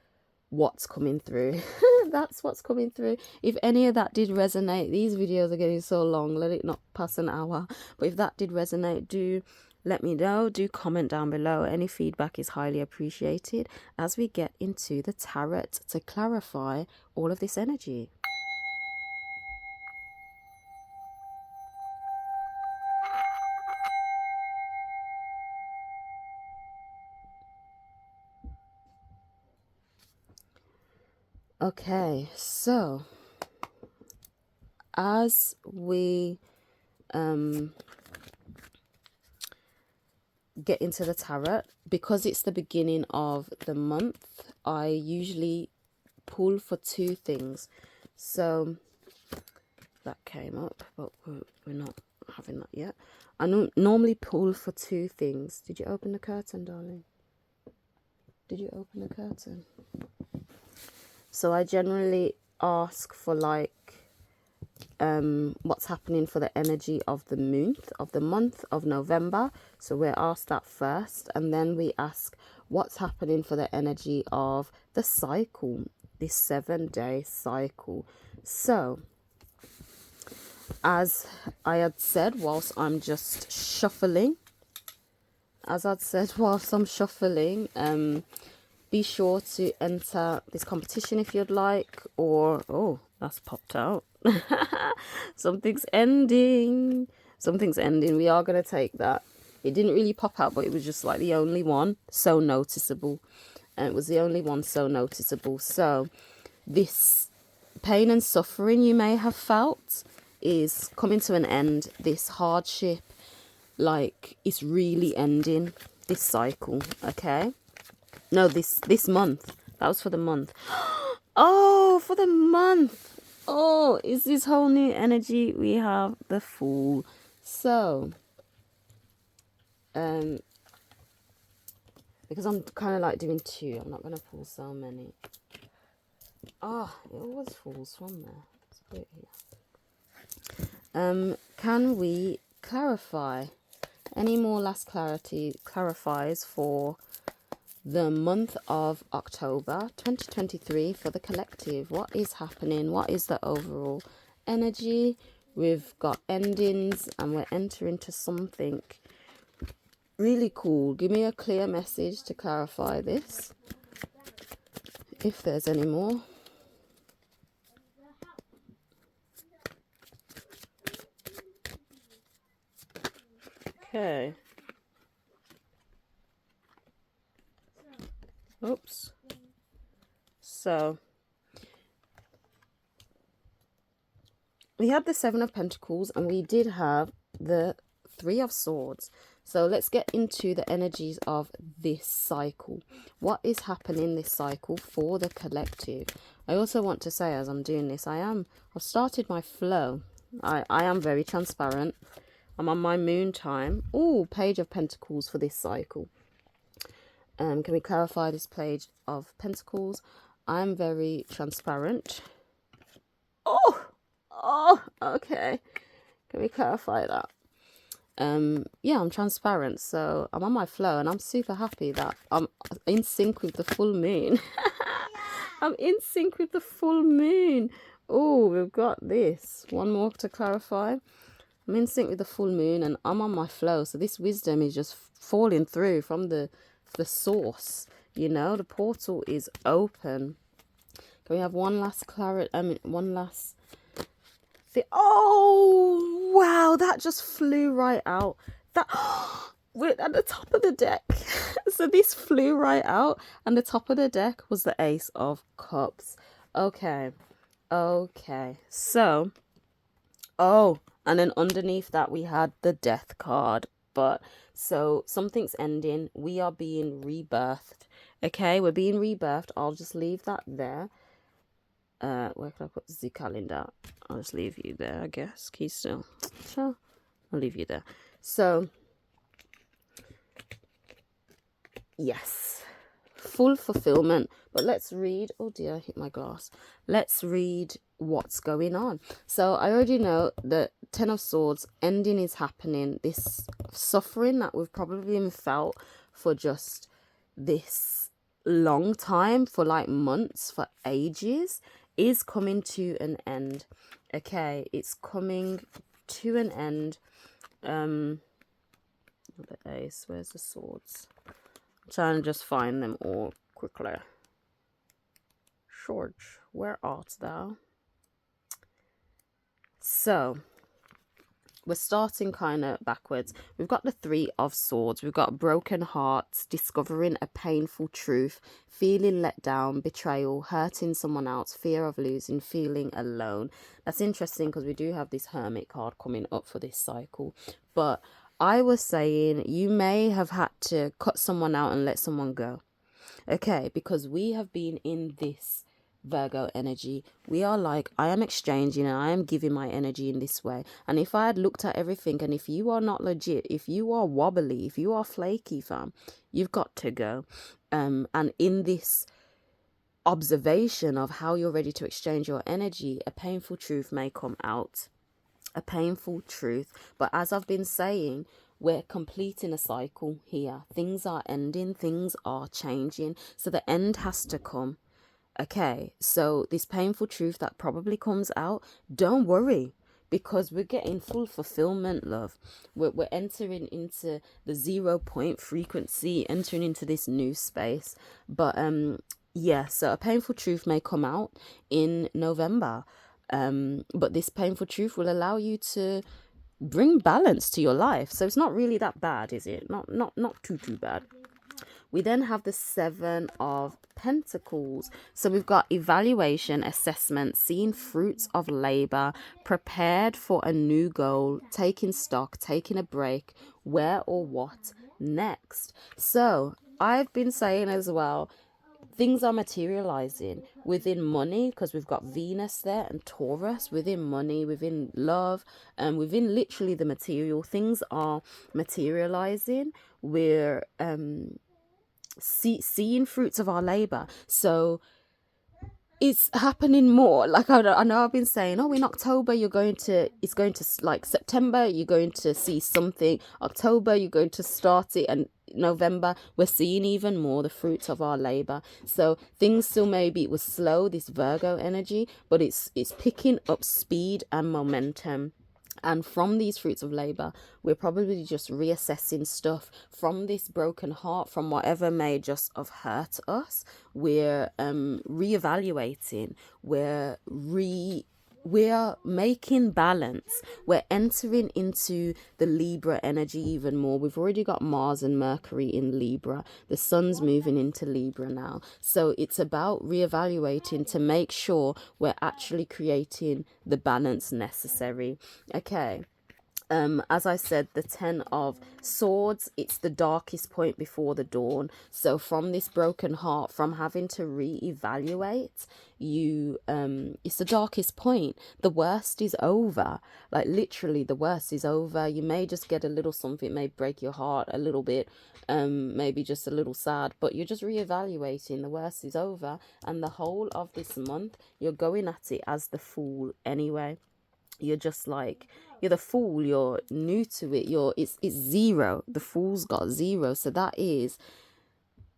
what's coming through. That's what's coming through. If any of that did resonate, these videos are getting so long, let it not pass an hour, but if that did resonate, do let me know. Do comment down below. Any feedback is highly appreciated as we get into the tarot to clarify all of this energy. Okay, so as we get into the tarot, because it's the beginning of the month, I usually pull for two things. So that came up, but we're not having that yet. I normally pull for two things. Did you open the curtain, darling? Did you open the curtain? So I generally ask for like what's happening for the energy of the month of November. So we're asked that first, and then we ask what's happening for the energy of the cycle, this 7-day cycle. So as I had said, whilst I'm shuffling, be sure to enter this competition if you'd like, or oh, that's popped out. Something's ending. We are going to take that. It didn't really pop out, but it was just like the only one so noticeable, and it was the only one so noticeable. So this pain and suffering you may have felt is coming to an end. This hardship, like, it's really ending, this cycle. Okay, no, this month. That was for the month. Oh, for the month. Oh, is this whole new energy. We have the Fool. So because I'm kind of like doing two, I'm not going to pull so many. Ah, it always falls from there. Let's put it here. Can we clarify any more last clarifies for the month of October 2023 for the collective? What is happening? What is the overall energy? We've got endings and we're entering into something really cool. Give me a clear message to clarify this, if there's any more. Okay. Oops. So we had the Seven of Pentacles and we did have the Three of Swords. So let's get into the energies of this cycle. What is happening this cycle for the collective? I also want to say, as I'm doing this, I've started my flow. I am very transparent. I'm on my moon time. Oh, Page of Pentacles for this cycle. Can we clarify this Page of Pentacles? I'm very transparent. Oh, okay. Can we clarify that? Yeah, I'm transparent, so I'm on my flow and I'm super happy that I'm in sync with the full moon. I'm in sync with the full moon. Oh, we've got this. One more to clarify. I'm in sync with the full moon and I'm on my flow. So this wisdom is just falling through from the source. You know, the portal is open. Can we have one last one last thing? Oh, wow, that just flew right out. That we're at the top of the deck. So this flew right out and the top of the deck was the Ace of Cups. Okay. So, and then underneath that we had the Death card. But so something's ending. We are being rebirthed. Okay, we're being rebirthed. I'll just leave that there. Where can I put the calendar? I'll just leave you there, I guess. Keep still. Sure. I'll leave you there. So, yes. Full fulfillment. But let's read. Oh dear, I hit my glass. Let's read what's going on. So I already know the Ten of Swords ending is happening. This suffering that we've probably been felt for just this long time, for like months, for ages, is coming to an end. Okay, it's coming to an end. The Ace, where's the Swords? I'm trying to just find them all quickly. George, where art thou? So we're starting kind of backwards. We've got the Three of Swords. We've got broken hearts, discovering a painful truth, feeling let down, betrayal, hurting someone else, fear of losing, feeling alone. That's interesting because we do have this Hermit card coming up for this cycle. But I was saying you may have had to cut someone out and let someone go. Okay, because we have been in this Virgo energy. We are like, I am exchanging and I am giving my energy in this way. And if I had looked at everything, and if you are not legit, if you are wobbly, if you are flaky, fam, you've got to go. And in this observation of how you're ready to exchange your energy, a painful truth may come out. A painful truth. But as I've been saying, we're completing a cycle here. Things are ending, things are changing. So the end has to come. Okay, so this painful truth that probably comes out, don't worry, because we're getting full fulfillment, love. We're entering into the 0 point frequency, entering into this new space. But yeah, so a painful truth may come out in November. But this painful truth will allow you to bring balance to your life. So it's not really that bad, is it? Not too bad. We then have the Seven of Pentacles. So we've got evaluation, assessment, seeing fruits of labor, prepared for a new goal, taking stock, taking a break, where or what next. So I've been saying as well, things are materializing within money, because we've got Venus there and Taurus, within money, within love, and within literally the material. Things are materializing. We're seeing fruits of our labor. So it's happening more. Like I know I've been saying, oh, in October it's going to, like September you're going to see something, October you're going to start it, and November we're seeing even more the fruits of our labor. So things still, maybe it was slow, this Virgo energy, but it's picking up speed and momentum. And from these fruits of labor, we're probably just reassessing stuff from this broken heart, from whatever may just have hurt us. We're reevaluating. We're making balance. We're entering into the Libra energy even more. We've already got Mars and Mercury in Libra. The sun's moving into Libra now. So it's about reevaluating to make sure we're actually creating the balance necessary. Okay. As I said, the Ten of Swords, it's the darkest point before the dawn. So from this broken heart, from having to reevaluate, it's the darkest point. The worst is over. Like literally the worst is over. You may just get a little something, may break your heart a little bit, maybe just a little sad, but you're just reevaluating. The worst is over, and the whole of this month you're going at it as the Fool anyway. You're just like, you're the Fool, you're new to it, it's zero. The Fool's got zero, so that is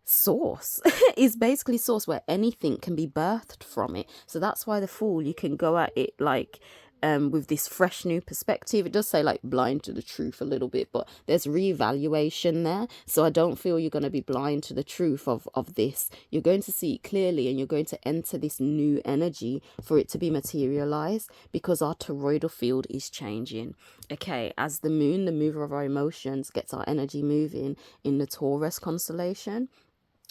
source. Is basically source, where anything can be birthed from it. So that's why the Fool, you can go at it like with this fresh new perspective. It does say like blind to the truth a little bit, but there's reevaluation there. So I don't feel you're going to be blind to the truth of this. You're going to see it clearly, and you're going to enter this new energy for it to be materialized, because our toroidal field is changing. Okay, as the moon, the mover of our emotions, gets our energy moving in the Taurus constellation,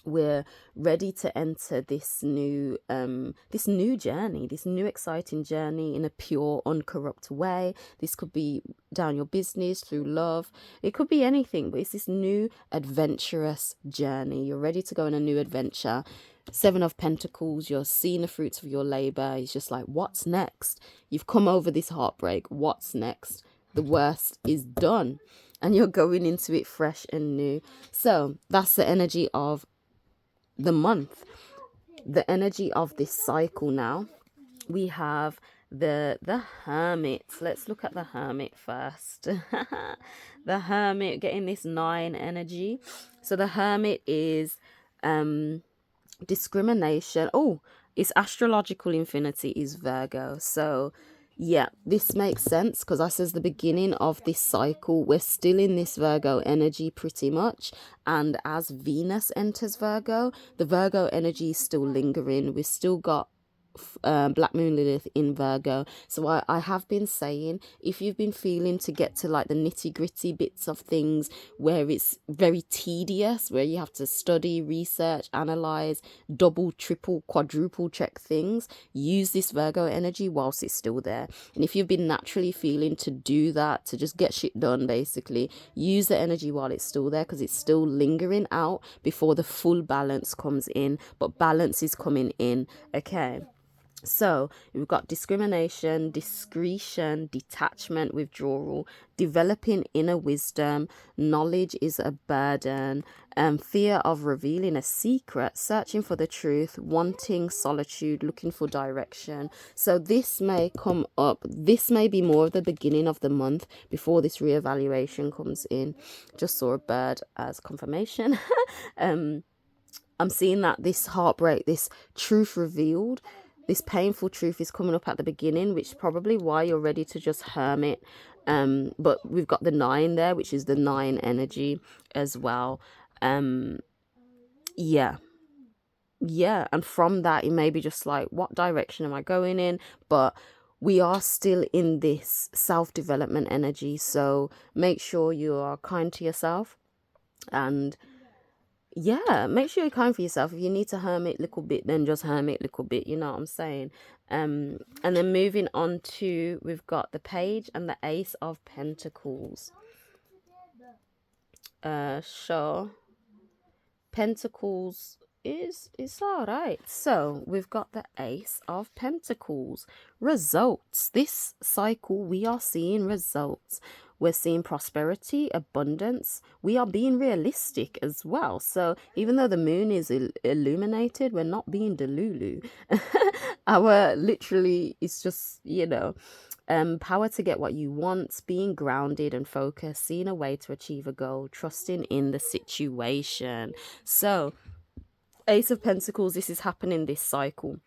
we're ready to enter this new journey, this new exciting journey in a pure, uncorrupt way. This could be down your business, through love, it could be anything, but it's this new adventurous journey. You're ready to go on a new adventure. Seven of Pentacles, you're seeing the fruits of your labor. It's just like, what's next? You've come over this heartbreak, what's next? The worst is done, and you're going into it fresh and new. So that's the energy of the month. The energy of this cycle now, we have the Hermit. Let's look at the Hermit first. The Hermit, getting this 9 energy. So the Hermit is discrimination. Oh, its astrological infinity is Virgo. So yeah, this makes sense, because this is the beginning of this cycle. We're still in this Virgo energy pretty much, and as Venus enters Virgo, the Virgo energy is still lingering. We've still got Black Moon Lilith in Virgo. So I have been saying, if you've been feeling to get to like the nitty gritty bits of things where it's very tedious, where you have to study, research, analyze, double, triple, quadruple check things, use this Virgo energy whilst it's still there. And if you've been naturally feeling to do that, to just get shit done, basically, use the energy while it's still there, because it's still lingering out before the full balance comes in. But balance is coming in, okay? So we've got discrimination, discretion, detachment, withdrawal, developing inner wisdom, knowledge is a burden, fear of revealing a secret, searching for the truth, wanting solitude, looking for direction. So this may come up, this may be more of the beginning of the month before this reevaluation comes in. Just saw a bird as confirmation. I'm seeing that this heartbreak, this truth revealed, this painful truth is coming up at the beginning, which is probably why you're ready to just hermit. But we've got the 9 there, which is the 9 energy as well. Yeah. And from that, it may be just like, what direction am I going in? But we are still in this self-development energy. So make sure you are kind to yourself, and yeah, make sure you're kind for yourself. If you need to hermit a little bit, then just hermit a little bit, you know what I'm saying? And then moving on to, we've got the Page and the Ace of Pentacles. Sure, Pentacles is all right. So we've got the Ace of Pentacles. Results. This cycle, we are seeing results. We're seeing prosperity, abundance. We are being realistic as well. So even though the moon is illuminated, we're not being delulu. Our literally, it's just, you know, power to get what you want, being grounded and focused, seeing a way to achieve a goal, trusting in the situation. So Ace of Pentacles, this is happening this cycle.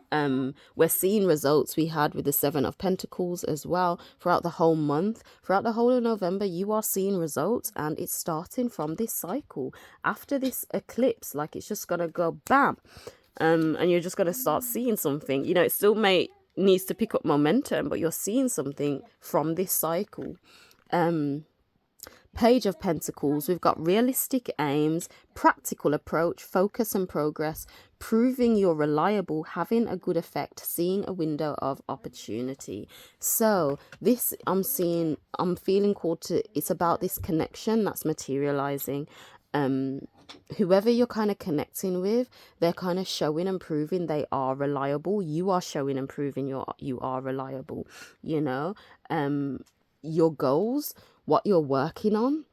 We're seeing results we had with the 7 of Pentacles as well throughout the whole month. Throughout the whole of November, you are seeing results, and it's starting from this cycle. After this eclipse, like, it's just gonna go bam, and you're just gonna start seeing something. You know, it still needs to pick up momentum, but you're seeing something from this cycle. Page of Pentacles, we've got realistic aims, practical approach, focus and progress, proving you're reliable, having a good effect, seeing a window of opportunity. So this, I'm feeling called to, it's about this connection that's materializing. Whoever you're kind of connecting with, they're kind of showing and proving they are reliable. You are showing and proving you are reliable, you know. Your goals, what you're working on,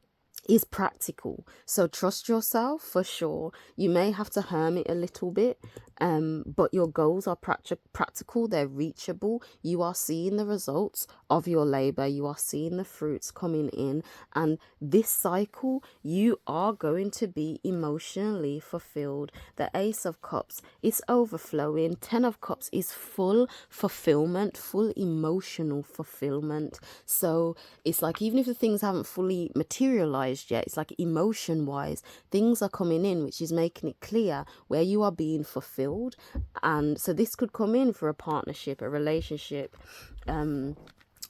is practical. So trust yourself for sure. You may have to hermit a little bit, but your goals are practical. They're reachable. You are seeing the results of your labor. You are seeing the fruits coming in. And this cycle, you are going to be emotionally fulfilled. The Ace of Cups is overflowing. 10 of Cups is full fulfillment, full emotional fulfillment. So it's like, even if the things haven't fully materialized yet, it's like emotion wise, things are coming in, which is making it clear where you are being fulfilled. And so this could come in for a partnership, a relationship.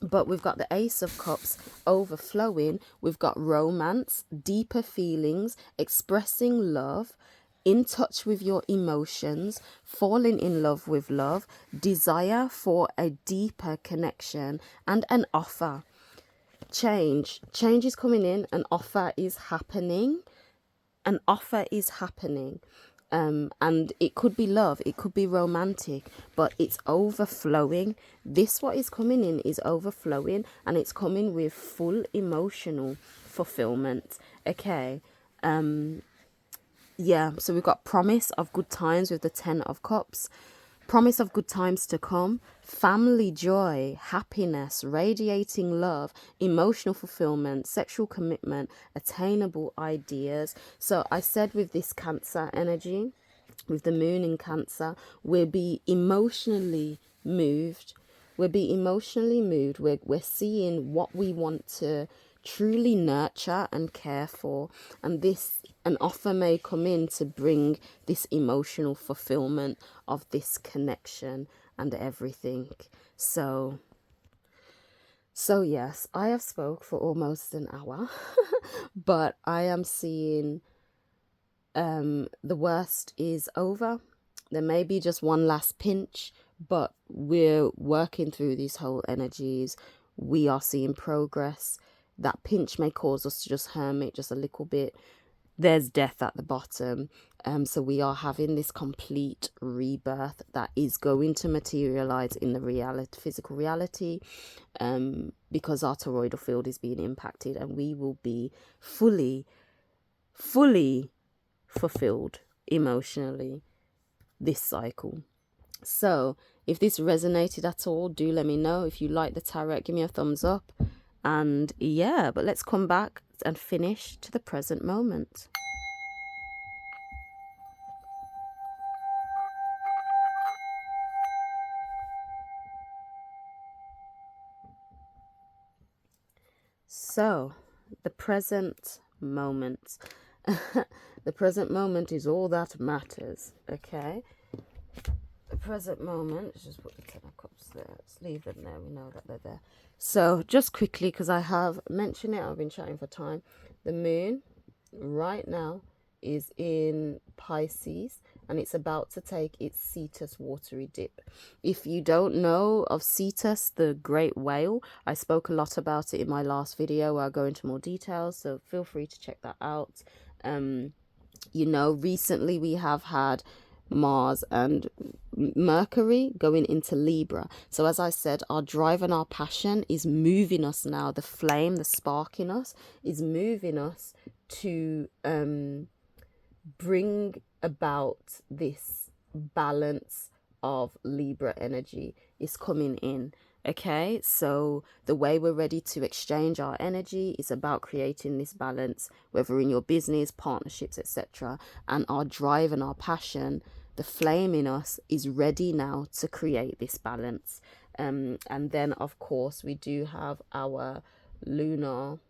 But we've got the Ace of Cups overflowing. We've got romance, deeper feelings, expressing love, in touch with your emotions, falling in love with love, desire for a deeper connection, and an offer. Change is coming in. An offer is happening. And it could be love, it could be romantic, but it's overflowing. This, what is coming in, is overflowing, and it's coming with full emotional fulfillment. Okay. Yeah, so we've got promise of good times with the 10 of Cups. Promise of good times to come, family joy, happiness, radiating love, emotional fulfillment, sexual commitment, attainable ideas. So I said with this Cancer energy, with the moon in Cancer, we'll be emotionally moved. We're seeing what we want to truly nurture and care for. And an offer may come in to bring this emotional fulfillment of this connection and everything. So yes, I have spoke for almost an hour, but I am seeing the worst is over. There may be just one last pinch, but we're working through these whole energies. We are seeing progress. That pinch may cause us to just hermit just a little bit. There's death at the bottom. So we are having this complete rebirth that is going to materialize in the physical reality, because our toroidal field is being impacted, and we will be fully fulfilled emotionally this cycle. So if this resonated at all, do let me know. If you like the tarot, give me a thumbs up. And yeah, but let's come back and finish to the present moment. So the present moment. The present moment is all that matters, okay? The present moment, let's just put the 10 of cups there. Let's leave them there. We know that they're there. So just quickly, because I have mentioned it, I've been chatting for time. The moon right now is in Pisces, and it's about to take its Cetus watery dip. If you don't know of Cetus, the great whale, I spoke a lot about it in my last video where I go into more details, so feel free to check that out. Recently we have had Mars and Mercury going into Libra. So as I said, our drive and our passion is moving us now. The flame, the spark in us is moving us to bring about this balance of Libra energy is coming in. Okay, so the way we're ready to exchange our energy is about creating this balance, whether in your business, partnerships, etc. And our drive and our passion, the flame in us, is ready now to create this balance. And then, of course, we do have our lunar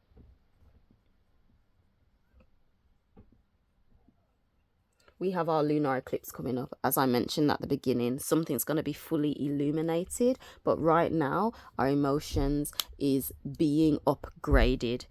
lunar eclipse coming up. As I mentioned at the beginning, something's going to be fully illuminated, but right now our emotions is being upgraded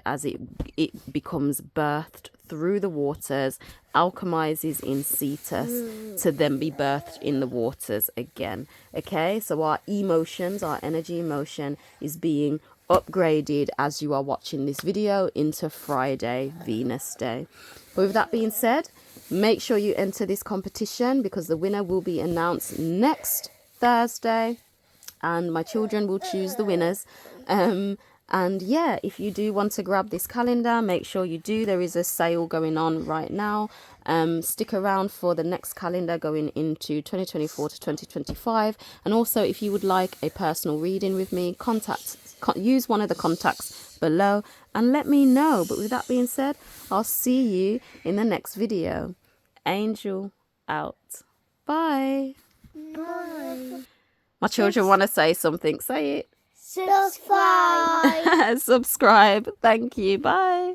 as it becomes birthed through the waters, alchemizes in Cetus to then be birthed in the waters again. Okay, so our emotions, our energy emotion is being upgraded as you are watching this video into Friday, Venus Day. But with that being said, make sure you enter this competition, because the winner will be announced next Thursday, and my children will choose the winners. And yeah, if you do want to grab this calendar, make sure you do. There is a sale going on right now. Stick around for the next calendar going into 2024 to 2025. And also, if you would like a personal reading with me, use one of the contacts below and let me know. But with that being said, I'll see you in the next video. Angel out. Bye. Bye. My children want to say something. Say it. Subscribe. Subscribe. Thank you. Bye.